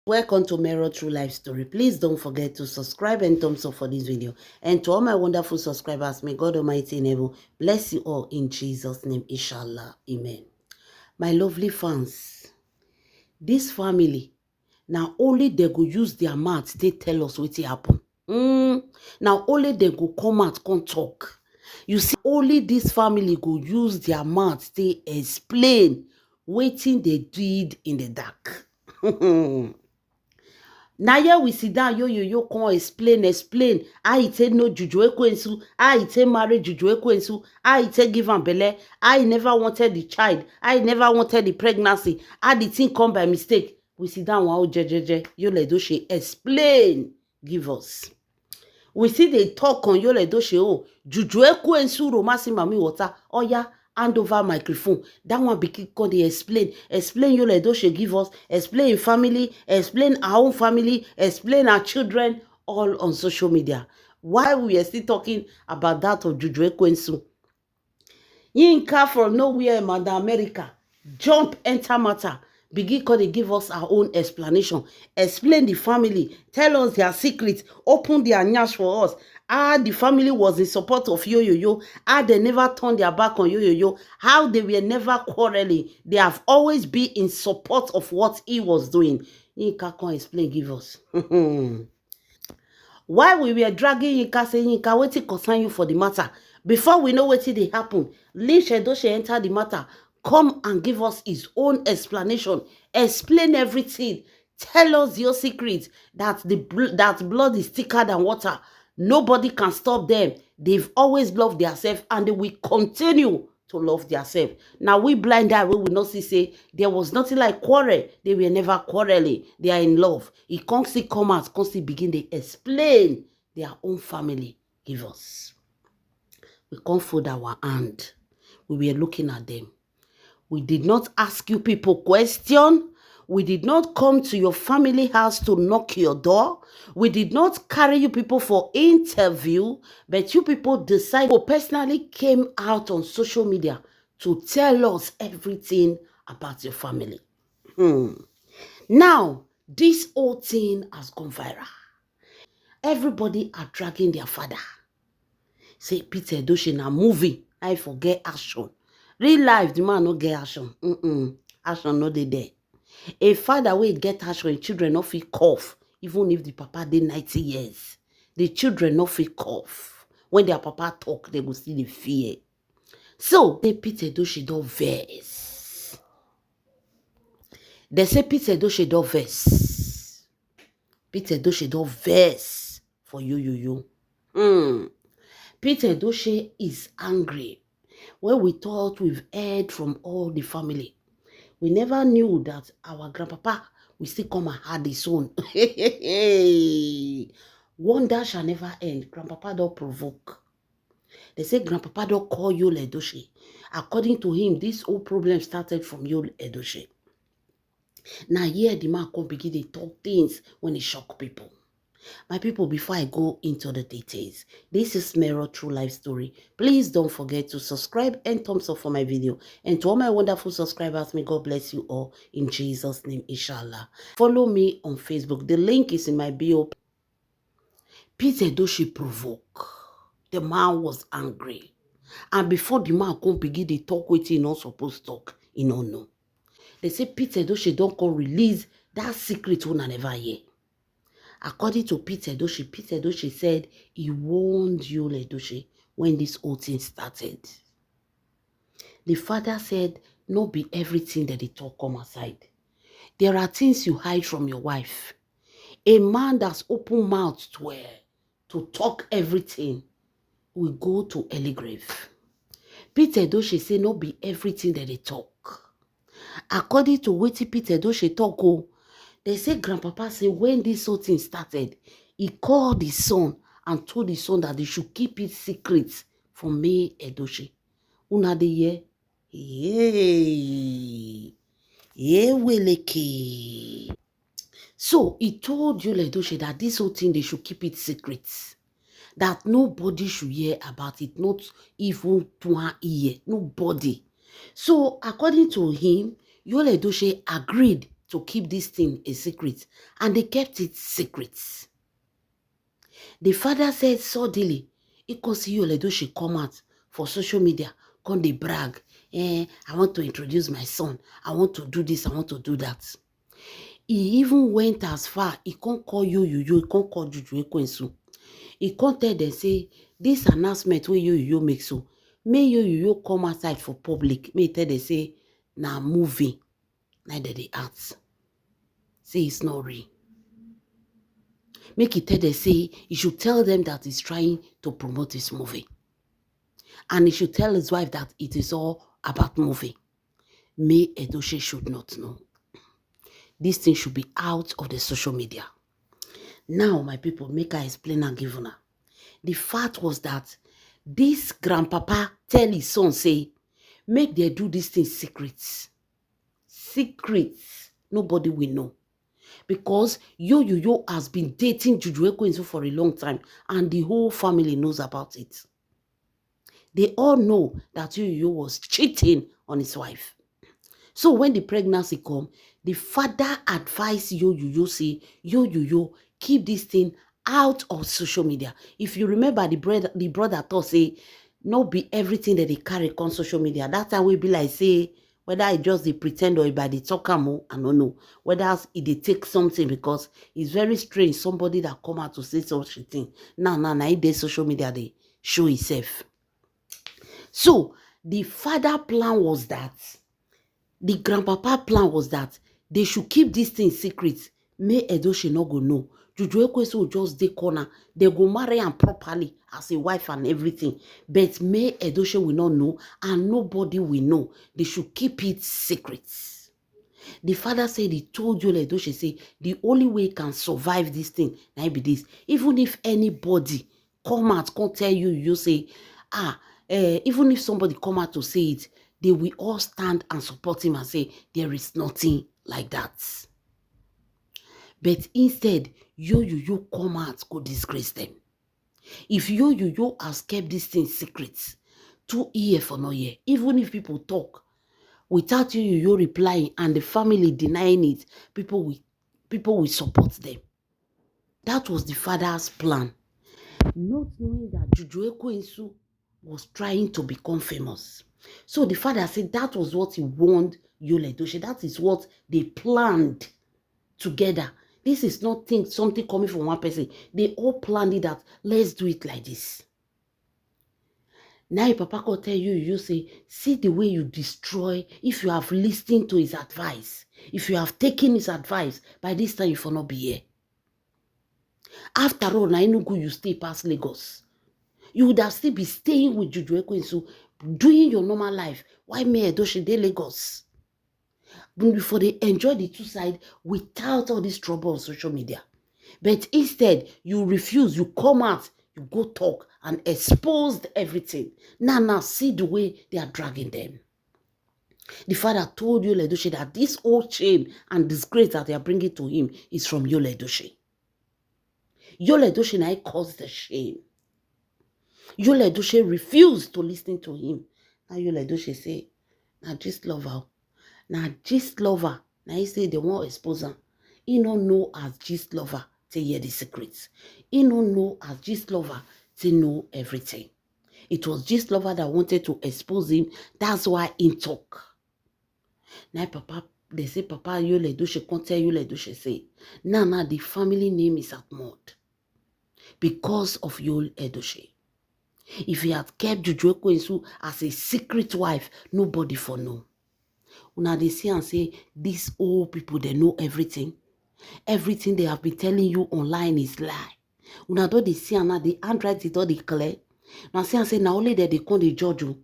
Welcome to Mirror True Life Story. Please don't forget to subscribe and thumbs up for this video. And to all my wonderful subscribers, may God Almighty in heaven bless you all in Jesus' name, inshallah. Amen. My lovely fans, this family, now only they go use their mouth to tell us what happen. Now only they go come out, come talk. You see, only this family go use their mouth to explain wetin they did in the dark. Now here we sit down, yo, come explain. I take no juju ekwensu, I take marry juju ekwensu, I take give am belle, I never wanted the child, I never wanted the pregnancy, I the thing come by mistake. We sit down, wow, jejeje, yo le do she explain, give us. We see they talk on Yole Doshe, oh, juju ekwensu romasi mami water, oh yeah, hand over microphone. That one be called the explain Yole Doshe give us, explain family, explain our own family, explain our children, all on social media. Why we are still talking about that of juju ekwensu? Yinka from nowhere, Madam America, jump enter matter. Begin call they give us our own explanation. Explain the family. Tell us their secrets. Open their nyash for us. How the family was in support of Yo. How they never turned their back on Yo. How they were never quarreling. They have always been in support of what he was doing. Yinka can explain, give us. While we were dragging Yinka, saying, Yinka, wetin concern you for the matter? Before we know wetin dey happen, Leave Edochie enter the matter. Come and give us his own explanation. Explain everything. Tell us your secret that that blood is thicker than water. Nobody can stop them. They've always loved themselves and they will continue to love themselves. Now we blind eye, we will not see say there was nothing like quarrel. They were never quarreling. They are in love. He can't see come out, can't see begin to explain their own family. Give us. We can't fold our hand. We were looking at them. We did not ask you people question. We did not come to your family house to knock your door. We did not carry you people for interview, but you people decided or personally came out on social media to tell us everything about your family. Now, this whole thing has gone viral. Everybody are dragging their father. Say, Peter Edochie na movie. I forget action. Real life, the man no get action. Action no dey there. A father will get action, children no fit cough, even if the papa dey 90 years. The children no fit cough. When their papa talk, they go see the fear. So, they Peter Edochie don vex. They say Peter Edochie don vex. Peter Edochie don vex for you. Peter Edochie is angry. When we thought we've heard from all the family, we never knew that our grandpapa will still come and had his own. Wonder shall never end. Grandpapa don't provoke. They say grandpapa don't call Yul Edochie. According to him, this whole problem started from Yul Edochie. Now here the man come begin to talk things when he shock people. My people, before I go into the details, this is Mirror True Life Story. Please don't forget to subscribe and thumbs up for my video. And to all my wonderful subscribers, may God bless you all in Jesus' name, inshallah. Follow me on Facebook. The link is in my bio. Peter Edochie provoke. The man was angry. And before the man come begin to talk with he not supposed to talk, he no know. They say Peter Edochie don't come release that secret one I never hear. According to Peter Edochie said he warned Yul Edochie when this whole thing started. The father said, no be everything that they talk come aside. There are things you hide from your wife. A man that's open mouth to talk everything will go to early grave. Peter Edochie said, no be everything that they talk. According to what Peter Edochie talk, they say grandpapa say when this whole thing started, he called his son and told his son that they should keep it secret from me, Edochie. Una de ye? Weleke. So he told Yul Edochie that this whole thing they should keep it secret. That nobody should hear about it, not even one ear, nobody. So according to him, Yul Edochie agreed to keep this thing a secret, and they kept it secret. The father said suddenly, he could see Yul Edochie come out for social media, come they brag. I want to introduce my son. I want to do this. I want to do that. He even went as far. He can't call you. He can't call Juju Ekwensu. He can't tell them, say, this announcement where you make so. May you come outside for public. May tell them, say, now moving. Neither they act. Say it's not real. Make it tell them, say, he should tell them that he's trying to promote his movie. And he should tell his wife that it is all about movie. May Edochie should not know. This thing should be out of the social media. Now, my people, make I explain and give una. The fact was that this grandpapa tell his son, say, make they do this thing secrets. Secrets. Nobody will know. Because Yo has been dating Juju Ekwensu for a long time, and the whole family knows about it. They all know that Yo was cheating on his wife. So when the pregnancy come, the father advised Yo, say, Yo, keep this thing out of social media. If you remember, the brother thought, say, no be everything that they carry on social media. That time we be like, say, whether I just they pretend or by the talk more, I don't know. Whether they take something, because it's very strange, somebody that come out to say such a thing. Now, they social media, they show itself. So, the father plan was that, the grandpapa plan was that they should keep this thing secret. May Edochie not go know. Juju Ekwensu will just dey corner. They go marry am properly as a wife and everything. But May Edochie will not know, and nobody will know. They should keep it secret. The father said he told Yul Edochie, say, the only way he can survive this thing, now be this. Even if anybody come out, can't tell you, you say, even if somebody come out to say it, they will all stand and support him and say, there is nothing like that. But instead, Yo come out, go disgrace them. If Yo has kept this thing secret, 2 years for no year, even if people talk, without Yo replying and the family denying it, people will support them. That was the father's plan. Not knowing that Juju Ekwensu was trying to become famous. So the father said that was what he warned Yul Edochie. That is what they planned together. This is not something coming from one person. They all planned it that let's do it like this. Now Papa can tell you, you say, see the way you destroy. If you have listened to his advice, if you have taken his advice, by this time you will not be here. After all, now you stay past Lagos. You would have still be staying with Juju Ekwensu, doing your normal life. Why May Edochie dey Lagos? Before they enjoy the two sides without all this trouble on social media. But instead, you refuse, you come out, you go talk and expose everything. Now, see the way they are dragging them. The father told Yul Edochie that this old shame and disgrace that they are bringing to him is from Yul Edochie. Yul Edochie now caused the shame. Yul Edochie refused to listen to him. Now Yul Edochie say, now just love her. Now just lover. Now he say they won't expose him. He don't know as just lover to hear the secrets. He don't know as just lover to know everything. It was just lover that wanted to expose him. That's why he talk. Now Papa, they say Papa Yul Edochie can't tell Yul Edochie say, now the family name is at mod because of Yul Edochie. If he had kept Juju Ekwensu as a secret wife, nobody for know. Una they see and say, these old people, they know everything. Everything they have been telling you online is lie. Una do they see and now they handwrite it all declare. Now see and say, now only that they come the judge you.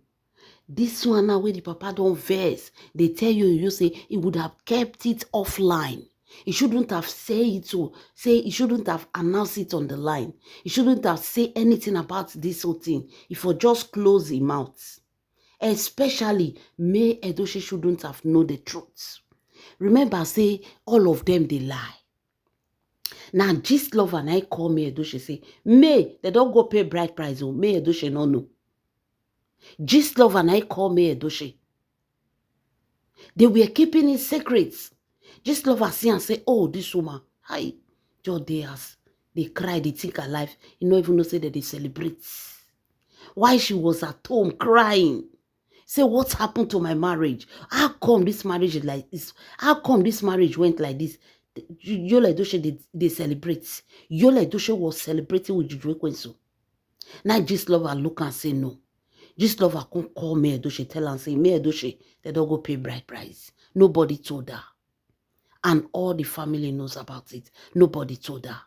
This one now where the papa don't verse, they tell you, you say, he would have kept it offline. He shouldn't have said it to say, he shouldn't have announced it on the line. He shouldn't have said anything about this whole thing. If he just close his mouth. Especially, May Edochie shouldn't have known the truth. Remember, say, all of them, they lie. Now, just love and I call May Edochie, say, May, they don't go pay bride price. Oh, May Edochie no know. Just love and I call May Edochie. They were keeping it secrets. Just love her see and say, oh, this woman, hi, just they cry, they think her life. You don't even know say that they celebrate. Why she was at home crying. Say, what happened to my marriage? How come this marriage is like this? How come this marriage went like this? Yul Edochie, they celebrate. Yul Edochie was celebrating with Juju Ekwensu. Now just love her look and say no. Just love her come call me Edochie, tell her and say, me Edochie, they don't go pay bride price. Nobody told her. And all the family knows about it. Nobody told her.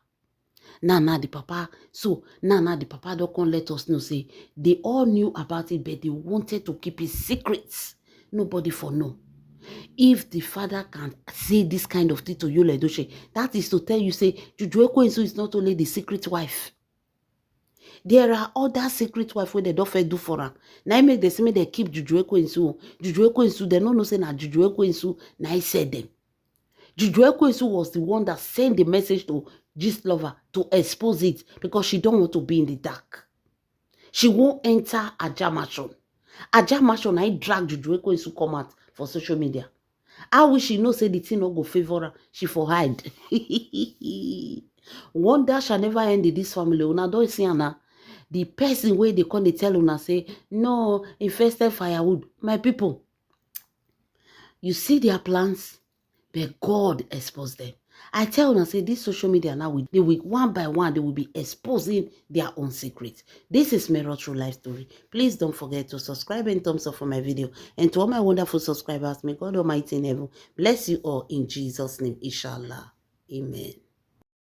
Now the papa, the papa don't come let us know, say, they all knew about it, but they wanted to keep it secrets. Nobody for know. If the father can say this kind of thing to Yul Edochie, that is to tell you, say, Juju Ekwensu is not only the secret wife. There are other secret wife where they don't fair do for her. Now make they say me they keep Juju Ekwensu. Juju Ekwensu, they don't know say na Juju Ekwensu, na I said them. Juju Ekwensu was the one that sent the message to Gistlover to expose it because she don't want to be in the dark. She won't enter Ajah Mansion. Ajah Mansion, I drag Juju Ekwensu come out for social media. I wish she know say the thing no go favor her. She for hide. Wonder shall never end in this family. Una don't see her. The person where they come, they tell una say, no, infested firewood. My people, you see their plans, but God exposed them. I tell una say this social media now, they will one by one, they will be exposing their own secrets. This is Mero True Life Story. Please don't forget to subscribe and thumbs up for my video. And to all my wonderful subscribers, may God Almighty in heaven bless you all in Jesus' name, inshallah. Amen.